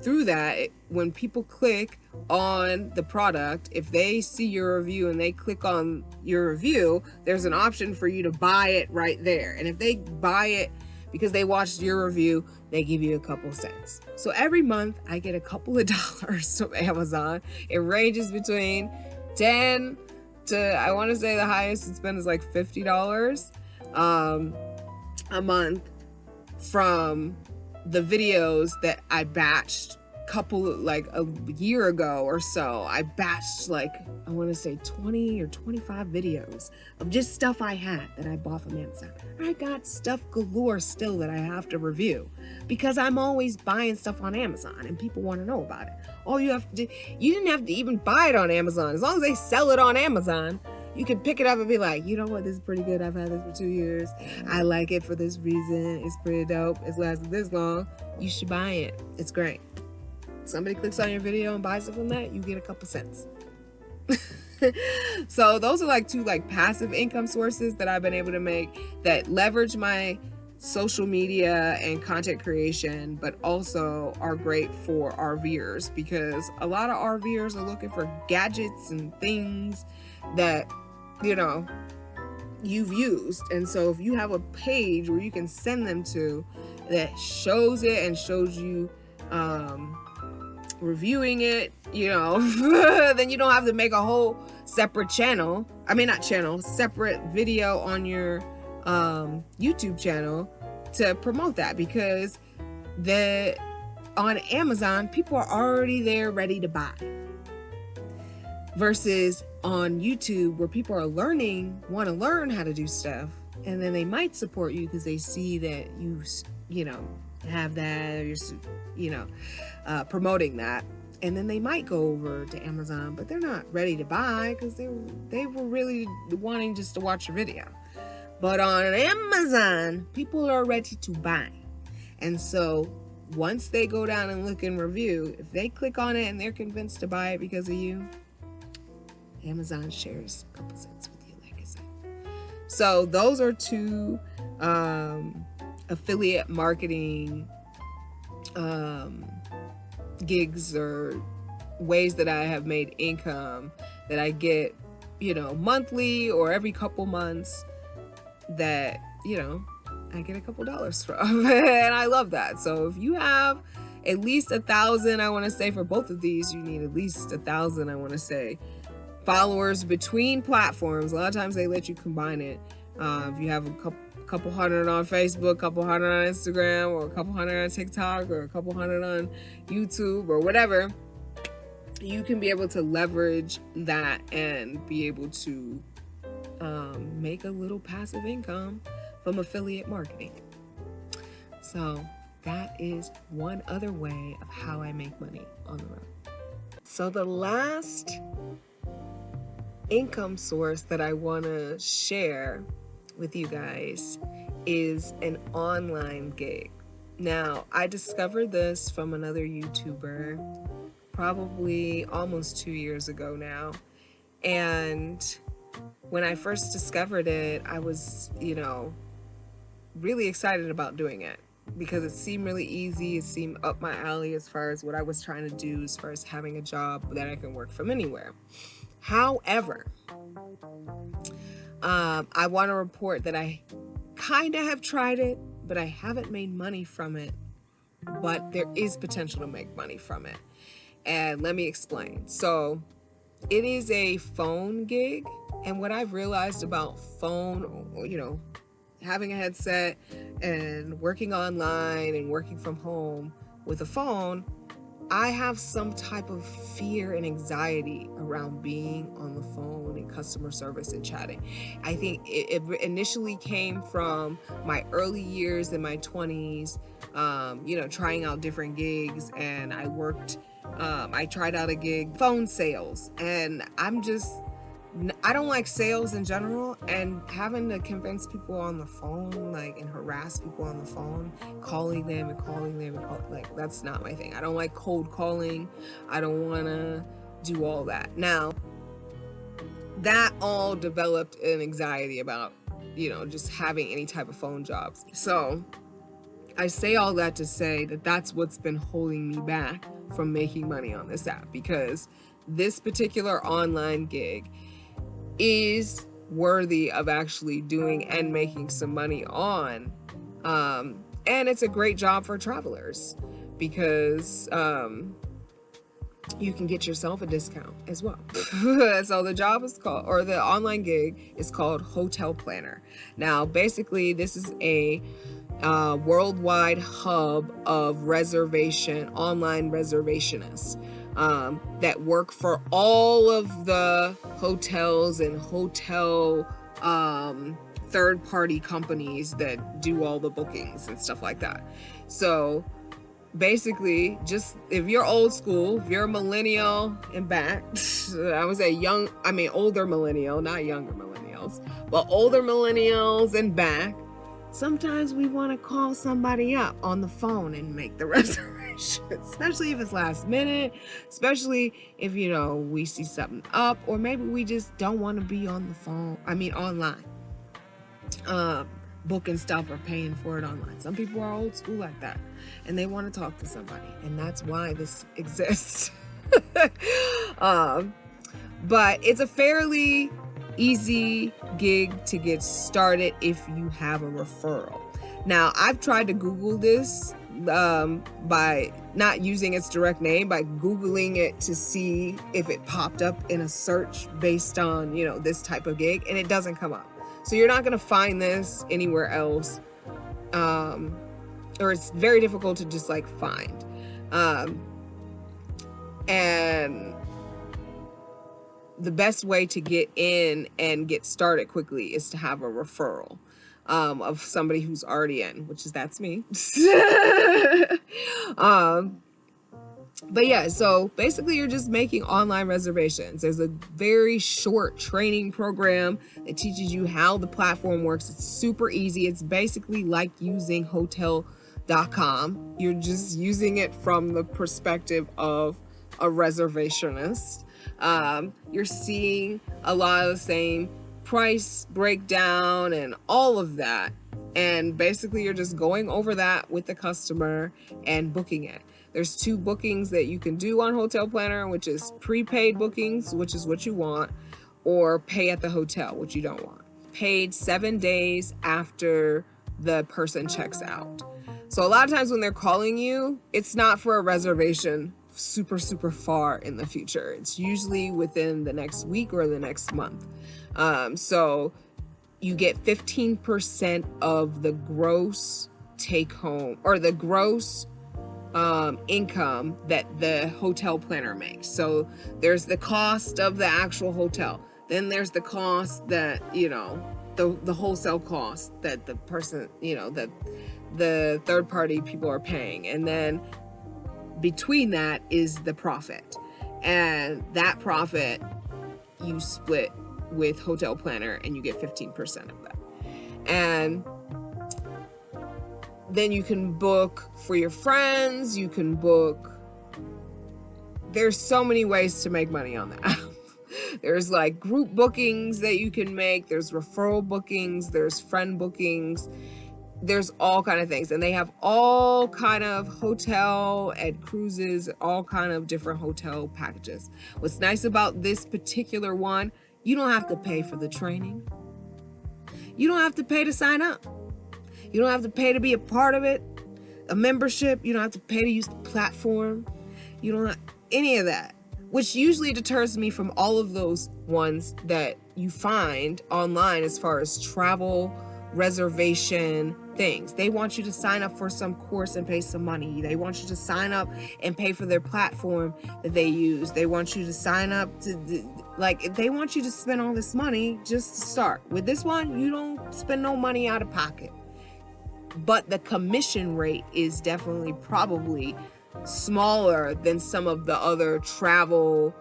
[SPEAKER 1] through that, when people click on the product, if they see your review and they click on your review, there's an option for you to buy it right there. And if they buy it because they watched your review, they give you a couple cents. So every month I get a couple of dollars from Amazon. It ranges between 10 to, I want to say the highest it's been is like $50 a month from the videos that I batched like a year ago or so. I batched like, I want to say 20 or 25 videos of just stuff I had that I bought from Amazon. I got stuff galore still that I have to review, because I'm always buying stuff on Amazon and people want to know about it. All you have to do, you didn't have to even buy it on Amazon. As long as they sell it on Amazon, you can pick it up and be like, you know what, this is pretty good. I've had this for 2 years. I like it for this reason. It's pretty dope. It's lasted this long. You should buy it. It's great. Somebody clicks on your video and buys it from that, you get a couple cents. So those are like two like passive income sources that I've been able to make that leverage my social media and content creation, but also are great for RVers, because a lot of RVers are looking for gadgets and things that, you know, you've used. And so if you have a page where you can send them to that shows it and shows you reviewing it, you know, then you don't have to make a whole separate channel. I mean, not channel, separate video on your YouTube channel to promote that, because on Amazon, people are already there ready to buy. Versus on YouTube, where people are want to learn how to do stuff, and then they might support you because they see that you know, have that, or you're, promoting that, and then they might go over to Amazon, but they're not ready to buy because they were really wanting just to watch a video. But on Amazon, people are ready to buy, and so once they go down and look and review, if they click on it and they're convinced to buy it because of you, Amazon shares a couple cents with you, like I said. So those are two affiliate marketing gigs, or ways that I have made income that I get, you know, monthly or every couple months, that, you know, I get a couple dollars from. And I love that. So if you have at least 1,000, I want to say for both of these, you need at least 1,000, I want to say, followers between platforms. A lot of times they let you combine it. If you have a couple hundred on Facebook, couple hundred on Instagram, or a couple hundred on TikTok, or a couple hundred on YouTube, or whatever, you can be able to leverage that and be able to make a little passive income from affiliate marketing. So that is one other way of how I make money on the road. So the last income source that I want to share with you guys is an online gig. Now, I discovered this from another YouTuber probably almost 2 years ago now. And when I first discovered it, I was, you know, really excited about doing it because it seemed really easy. It seemed up my alley as far as what I was trying to do, as far as having a job that I can work from anywhere. However, I want to report that I kind of have tried it, but I haven't made money from it. But there is potential to make money from it. And let me explain. So it is a phone gig. And what I've realized about phone, you know, having a headset and working online and working from home with a phone, I have some type of fear and anxiety around being on the phone and customer service and chatting. I think it initially came from my early years in my 20s, you know, trying out different gigs. And I tried out a gig, phone sales, and I don't like sales in general, and having to convince people on the phone, like, and harass people on the phone, calling them, like, that's not my thing. I don't like cold calling. I don't want to do all that. Now, that all developed an anxiety about, you know, just having any type of phone jobs. So I say all that to say that that's what's been holding me back from making money on this app, because this particular online gig is worthy of actually doing and making some money on. And it's a great job for travelers because you can get yourself a discount as well. So the job is called, or the online gig is called Hotel Planner. Now, basically, this is a worldwide hub of online reservationists that work for all of the hotels and hotel third-party companies that do all the bookings and stuff like that. So basically, just if you're old school, if you're a millennial and back, I would say older millennial, not younger millennials, but older millennials and back, sometimes we want to call somebody up on the phone and make the reservation, especially if it's last minute, especially if, you know, we see something up, or maybe we just don't want to be on the phone, online. booking stuff or paying for it online. Some people are old school like that and they want to talk to somebody, and that's why this exists. But it's a fairly easy gig to get started if you have a referral. Now, I've tried to Google this by not using its direct name, by Googling it to see if it popped up in a search based on, you know, this type of gig, and it doesn't come up. So you're not going to find this anywhere else, or it's very difficult to just like find. And the best way to get in and get started quickly is to have a referral of somebody who's already in, that's me. But yeah, so basically you're just making online reservations. There's a very short training program that teaches you how the platform works. It's super easy. It's basically like using hotel.com. You're just using it from the perspective of a reservationist. You're seeing a lot of the same price breakdown and all of that. And basically you're just going over that with the customer and booking it. There's 2 bookings that you can do on Hotel Planner, which is prepaid bookings, which is what you want, or pay at the hotel, which you don't want. Paid 7 days after the person checks out. So a lot of times when they're calling you, it's not for a reservation super far in the future. It's usually within the next week or the next month. So you get 15% of the gross take home, or the gross income that the hotel planner makes. So there's the cost of the actual hotel. Then there's the cost that, you know, the wholesale cost that the person, you know, that the third party people are paying. And then between that is the profit. And that profit you split with Hotel Planner and you get 15% of that. And then you can book for your friends, you can book. There's so many ways to make money on the app. There's like group bookings that you can make, there's referral bookings, there's friend bookings, there's all kind of things. And they have all kind of hotel and cruises, all kind of different hotel packages. What's nice about this particular one, you don't have to pay for the training. You don't have to pay to sign up. You don't have to pay to be a part of it, a membership. You don't have to pay to use the platform. You don't have any of that, which usually deters me from all of those ones that you find online as far as travel, reservation things. They want you to sign up for some course and pay some money. They want you to sign up and pay for their platform that they use. They want you to sign up to, like, they want you to spend all this money just to start. With this one, you don't spend no money out of pocket. But the commission rate is definitely probably smaller than some of the other travel,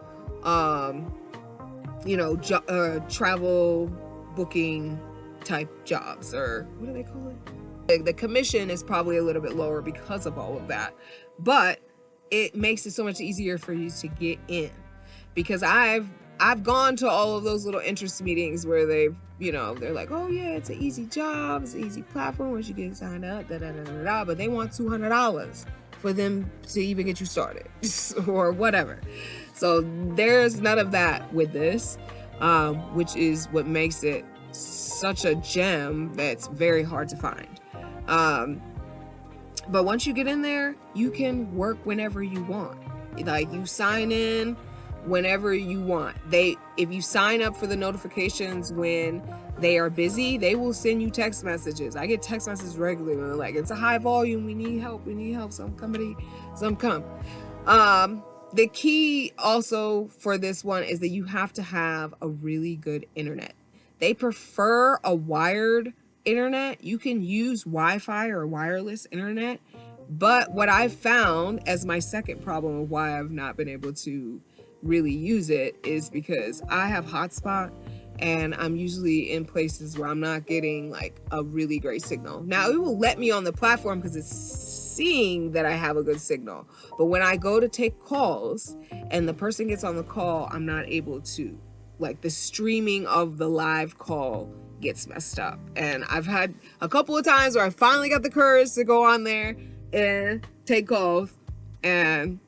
[SPEAKER 1] travel booking type jobs, or what do they call it? The commission is probably a little bit lower because of all of that, but it makes it so much easier for you to get in, because I've gone to all of those little interest meetings where they're like, oh yeah, it's an easy job, it's an easy platform once you get signed up, but they want $200 for them to even get you started or whatever. So there's none of that with this, which is what makes it such a gem that's very hard to find. But once you get in there, you can work whenever you want. Like, you sign in whenever you want. If you sign up for the notifications when they are busy, they will send you text messages. I get text messages regularly. They're like, it's a high volume, we need help, some come. The key also for this one is that you have to have a really good internet. They prefer a wired internet. You can use Wi-Fi or wireless internet, but what I've found as my second problem of why I've not been able to really use it is because I have hotspot and I'm usually in places where I'm not getting like a really great signal. Now, it will let me on the platform because it's seeing that I have a good signal, but when I go to take calls and the person gets on the call, I'm not able to, like, the streaming of the live call gets messed up. And I've had a couple of times where I finally got the courage to go on there and take calls, and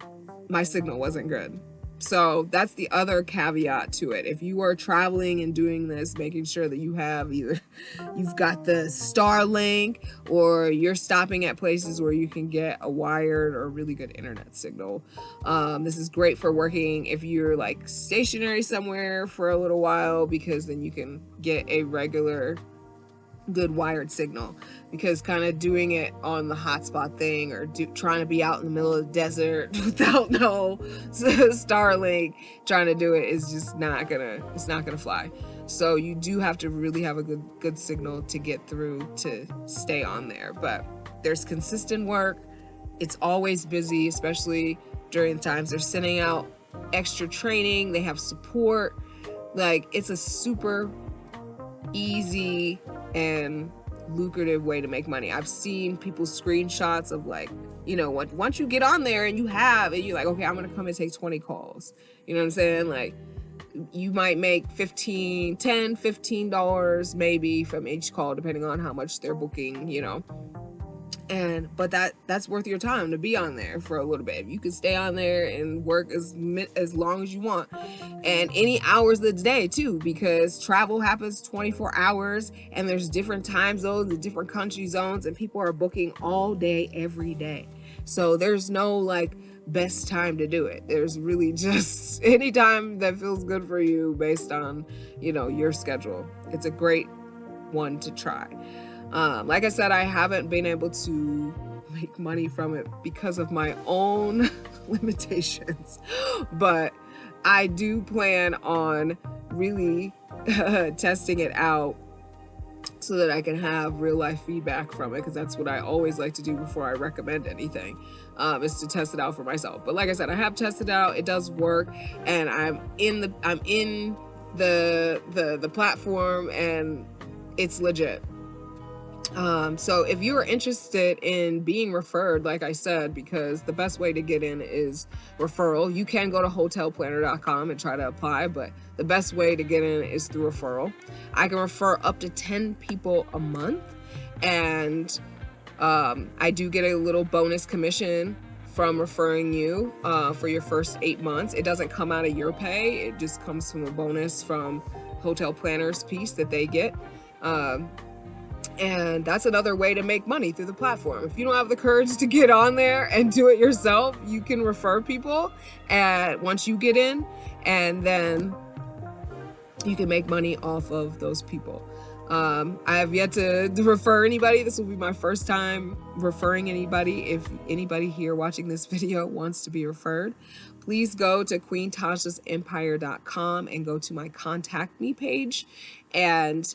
[SPEAKER 1] my signal wasn't good. So that's the other caveat to it. If you are traveling and doing this, making sure that you have either you've got the Starlink, or you're stopping at places where you can get a wired or really good internet signal. This is great for working if you're like stationary somewhere for a little while, because then you can get a regular good wired signal. Because kind of doing it on the hotspot thing, or trying to be out in the middle of the desert without no Starlink, trying to do it is just not gonna fly. So you do have to really have a good signal to get through to stay on there. But there's consistent work. It's always busy, especially during times they're sending out extra training. They have support. Like, it's a super easy and lucrative way to make money. I've seen people's screenshots of, like, you know, once you get on there and you're like, okay, I'm gonna come and take 20 calls. You know what I'm saying? Like, you might make $15 maybe from each call, depending on how much they're booking, you know. But that's worth your time to be on there for a little bit. You can stay on there and work as long as you want, and any hours of the day too, because travel happens 24 hours, and there's different time zones and different country zones, and people are booking all day every day. So there's no like best time to do it. There's really just any time that feels good for you based on, you know, your schedule. It's a great one to try. Like I said, I haven't been able to make money from it because of my own limitations, but I do plan on really testing it out so that I can have real life feedback from it, because that's what I always like to do before I recommend anything, is to test it out for myself. But like I said, I have tested it out. It does work, and I'm in the platform, and it's legit. So if you are interested in being referred, like I said, because the best way to get in is referral. You can go to hotelplanner.com and try to apply, but the best way to get in is through referral. I can refer up to 10 people a month, and I do get a little bonus commission from referring you for your first 8 months. It doesn't come out of your pay. It just comes from a bonus from Hotel Planner's piece that they get. And that's another way to make money through the platform. If you don't have the courage to get on there and do it yourself, you can refer people, and once you get in, and then you can make money off of those people. I have yet to refer anybody. This will be my first time referring anybody. If anybody here watching this video wants to be referred, please go to QueenTashasEmpire.com and go to my contact me page, and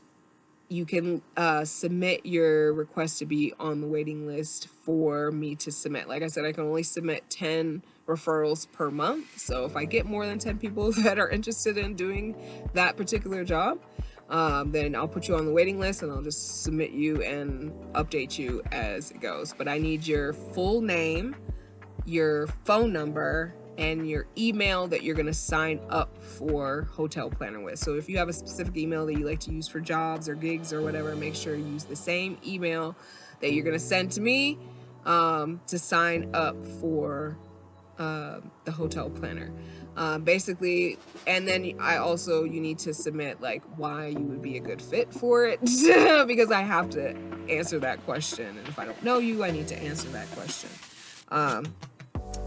[SPEAKER 1] you can submit your request to be on the waiting list for me to submit. Like I said, I can only submit 10 referrals per month. So if I get more than 10 people that are interested in doing that particular job, then I'll put you on the waiting list, and I'll just submit you and update you as it goes. But I need your full name, your phone number, and your email that you're going to sign up for Hotel Planner with. So if you have a specific email that you like to use for jobs or gigs or whatever, make sure you use the same email that you're going to send to me to sign up for the Hotel Planner. Basically, and then you need to submit like why you would be a good fit for it because I have to answer that question. And if I don't know you, I need to answer that question.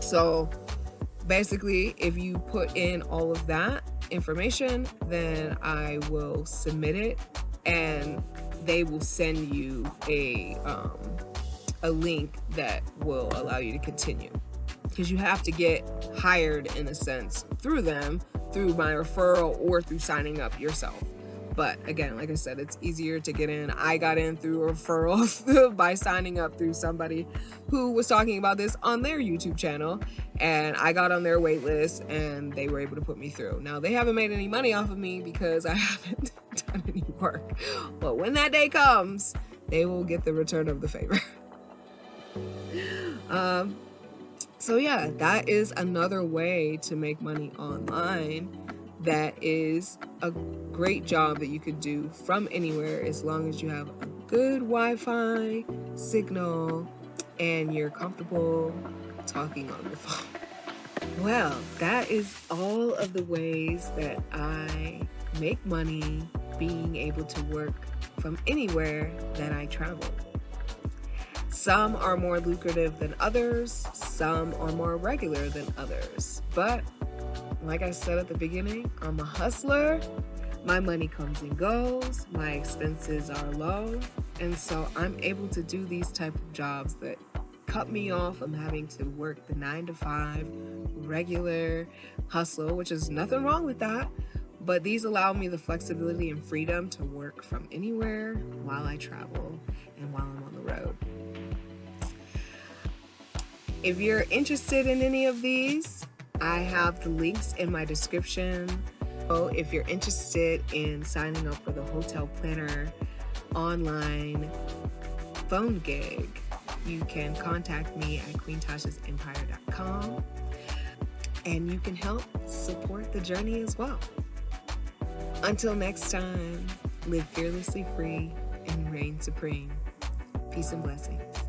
[SPEAKER 1] So basically, if you put in all of that information, then I will submit it, and they will send you a link that will allow you to continue, because you have to get hired in a sense through them, through my referral, or through signing up yourself. But again, like I said, it's easier to get in. I got in through a referral by signing up through somebody who was talking about this on their YouTube channel, and I got on their wait list, and they were able to put me through. Now, they haven't made any money off of me because I haven't done any work. But when that day comes, they will get the return of the favor. So yeah, that is another way to make money online. that is a great job that you could do from anywhere as long as you have a good Wi-Fi signal and you're comfortable talking on the phone. Well, that is all of the ways that I make money being able to work from anywhere that I travel. Some are more lucrative than others, some are more regular than others. But like I said at the beginning, I'm a hustler. My money comes and goes, my expenses are low, and so I'm able to do these type of jobs that cut me off from having to work the 9-to-5 regular hustle, which is nothing wrong with that. But these allow me the flexibility and freedom to work from anywhere while I travel and while I'm on the road. If you're interested in any of these, I have the links in my description. So if you're interested in signing up for the Hotel Planner online phone gig, you can contact me at QueenTashasEmpire.com and you can help support the journey as well. Until next time, live fearlessly free and reign supreme. Peace and blessings.